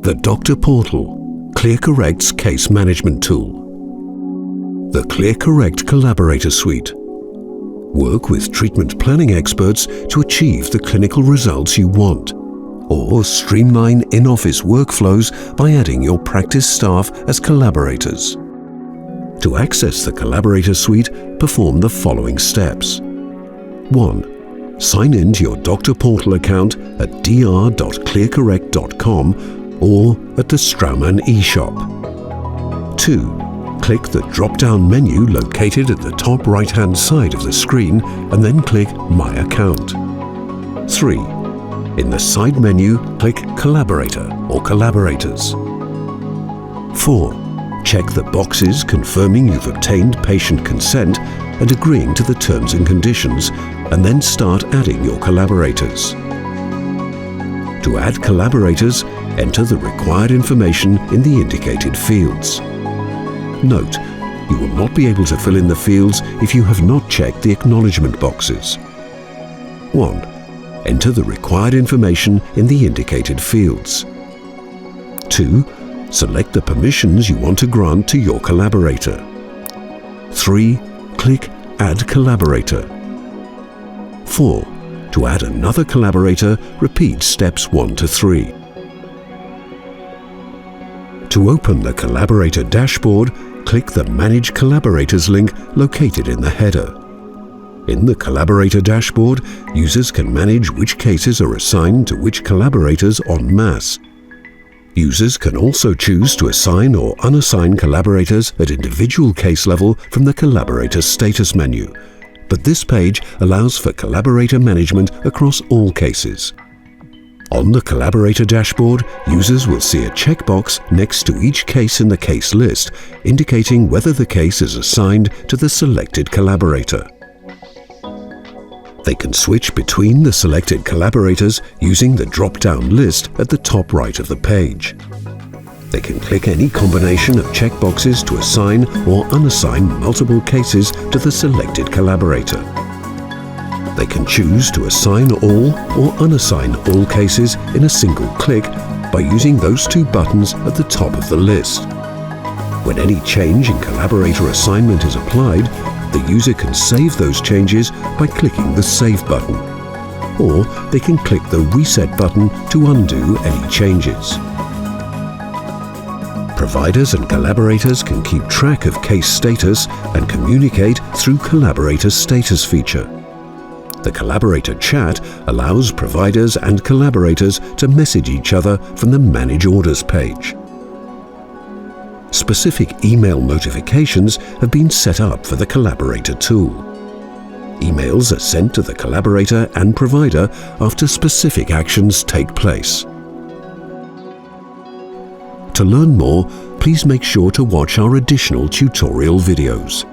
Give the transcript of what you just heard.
The Doctor Portal, ClearCorrect's case management tool. The ClearCorrect Collaborator Suite. Work with treatment planning experts to achieve the clinical results you want, or streamline in-office workflows by adding your practice staff as collaborators. To access the Collaborator Suite, perform the following steps. 1. Sign in to your Doctor Portal account at dr.clearcorrect.com or at the Straumann eShop. 2. Click the drop-down menu located at the top right-hand side of the screen and then click My Account. 3. In the side menu, click Collaborator or Collaborators. 4. Check the boxes confirming you've obtained patient consent and agreeing to the terms and conditions, and then start adding your collaborators. To add collaborators, enter the required information in the indicated fields. Note, you will not be able to fill in the fields if you have not checked the acknowledgement boxes. 1. Enter the required information in the indicated fields. 2. Select the permissions you want to grant to your collaborator. 3. Click Add Collaborator. 4. To add another collaborator, repeat steps 1 to 3. To open the Collaborator dashboard, click the Manage Collaborators link located in the header. In the Collaborator dashboard, users can manage which cases are assigned to which collaborators en masse. Users can also choose to assign or unassign collaborators at individual case level from the Collaborator status menu, but this page allows for collaborator management across all cases. On the Collaborator dashboard, users will see a checkbox next to each case in the case list, indicating whether the case is assigned to the selected collaborator. They can switch between the selected collaborators using the drop-down list at the top right of the page. They can click any combination of checkboxes to assign or unassign multiple cases to the selected collaborator. They can choose to assign all or unassign all cases in a single click by using those two buttons at the top of the list. When any change in collaborator assignment is applied, the user can save those changes by clicking the Save button, or they can click the Reset button to undo any changes. Providers and collaborators can keep track of case status and communicate through Collaborator Status feature. The Collaborator Chat allows providers and collaborators to message each other from the Manage Orders page. Specific email notifications have been set up for the Collaborator tool. Emails are sent to the collaborator and provider after specific actions take place. To learn more, please make sure to watch our additional tutorial videos.